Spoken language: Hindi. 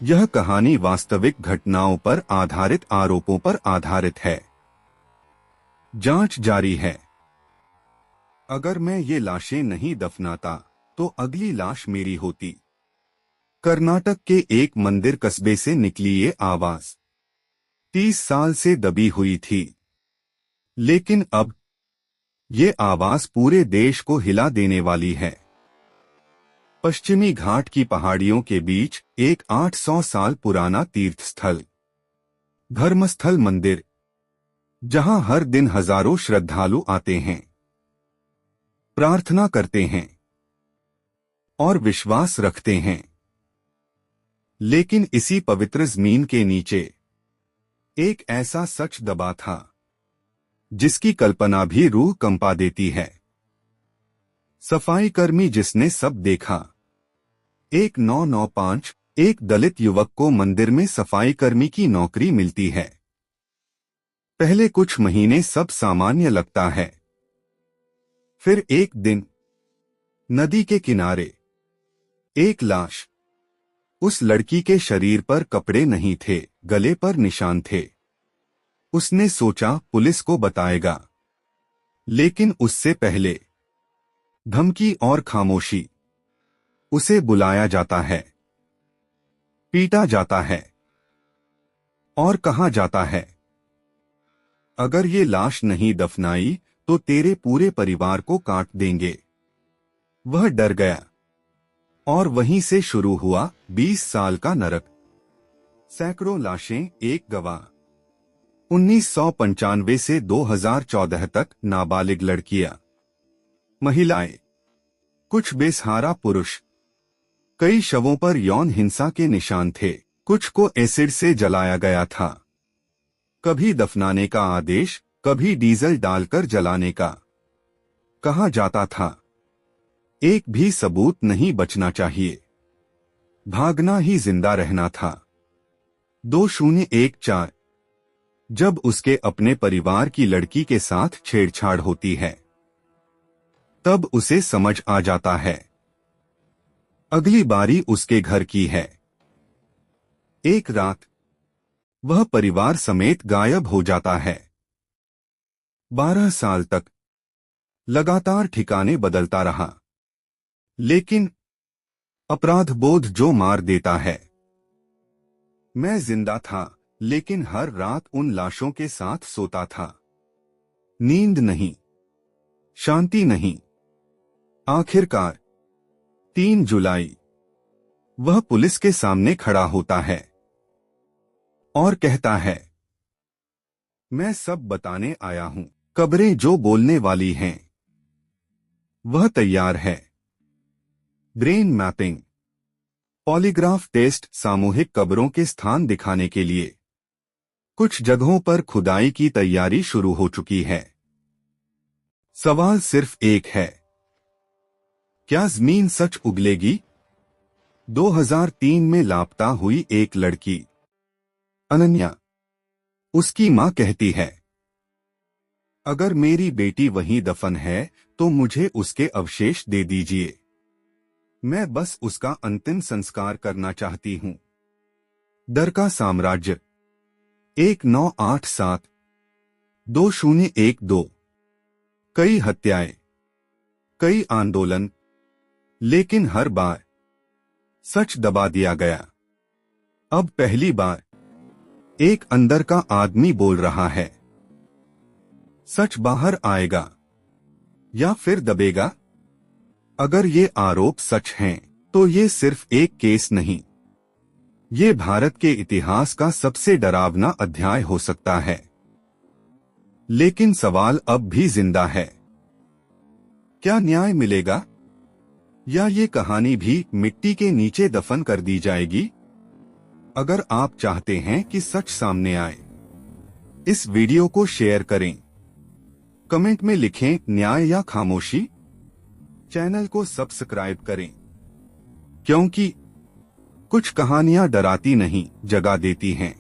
यह कहानी वास्तविक घटनाओं पर आधारित आरोपों पर आधारित है। जांच जारी है। अगर मैं ये लाशें नहीं दफनाता तो अगली लाश मेरी होती। कर्नाटक के एक मंदिर कस्बे से निकली ये आवाज 30 साल से दबी हुई थी, लेकिन अब ये आवाज पूरे देश को हिला देने वाली है। पश्चिमी घाट की पहाड़ियों के बीच एक 800 साल पुराना तीर्थस्थल, धर्मस्थल मंदिर, जहां हर दिन हजारों श्रद्धालु आते हैं, प्रार्थना करते हैं और विश्वास रखते हैं। लेकिन इसी पवित्र जमीन के नीचे एक ऐसा सच दबा था जिसकी कल्पना भी रूह कंपा देती है। सफाई कर्मी जिसने सब देखा। 1995 एक दलित युवक को मंदिर में सफाई कर्मी की नौकरी मिलती है। पहले कुछ महीने सब सामान्य लगता है। फिर एक दिन नदी के किनारे एक लाश। उस लड़की के शरीर पर कपड़े नहीं थे, गले पर निशान थे। उसने सोचा पुलिस को बताएगा, लेकिन उससे पहले धमकी और खामोशी। उसे बुलाया जाता है, पीटा जाता है और कहा जाता है, अगर ये लाश नहीं दफनाई तो तेरे पूरे परिवार को काट देंगे। वह डर गया और वहीं से शुरू हुआ 20 साल का नरक। सैकड़ों लाशें, एक गवाह। 1995 से 2014 तक नाबालिग लड़कियां, महिलाएं, कुछ बेसहारा पुरुष। कई शवों पर यौन हिंसा के निशान थे, कुछ को एसिड से जलाया गया था। कभी दफनाने का आदेश, कभी डीजल डालकर जलाने का। कहा जाता था, एक भी सबूत नहीं बचना चाहिए, भागना ही जिंदा रहना था। 2014 जब उसके अपने परिवार की लड़की के साथ छेड़छाड़ होती है, तब उसे समझ आ जाता है अगली बारी उसके घर की है। एक रात वह परिवार समेत गायब हो जाता है। 12 साल तक लगातार ठिकाने बदलता रहा, लेकिन अपराध बोध जो मार देता है। मैं जिंदा था, लेकिन हर रात उन लाशों के साथ सोता था। नींद नहीं, शांति नहीं। आखिरकार 3 जुलाई वह पुलिस के सामने खड़ा होता है और कहता है, मैं सब बताने आया हूं। कब्रें जो बोलने वाली हैं। वह तैयार है। ब्रेन मैपिंग, पॉलीग्राफ टेस्ट, सामूहिक कब्रों के स्थान दिखाने के लिए। कुछ जगहों पर खुदाई की तैयारी शुरू हो चुकी है। सवाल सिर्फ एक है, क्या जमीन सच उगलेगी? 2003 में लापता हुई एक लड़की, अनन्या। उसकी मां कहती है, अगर मेरी बेटी वहीं दफन है तो मुझे उसके अवशेष दे दीजिए। मैं बस उसका अंतिम संस्कार करना चाहती हूं। डर का साम्राज्य। 1987 2012। कई हत्याएं, कई आंदोलन, लेकिन हर बार सच दबा दिया गया। अब पहली बार एक अंदर का आदमी बोल रहा है। सच बाहर आएगा या फिर दबेगा? अगर ये आरोप सच हैं, तो ये सिर्फ एक केस नहीं, ये भारत के इतिहास का सबसे डरावना अध्याय हो सकता है। लेकिन सवाल अब भी जिंदा है, क्या न्याय मिलेगा या ये कहानी भी मिट्टी के नीचे दफन कर दी जाएगी? अगर आप चाहते हैं कि सच सामने आए, इस वीडियो को शेयर करें, कमेंट में लिखें न्याय या खामोशी। चैनल को सब्सक्राइब करें, क्योंकि कुछ कहानियां डराती नहीं, जगा देती हैं।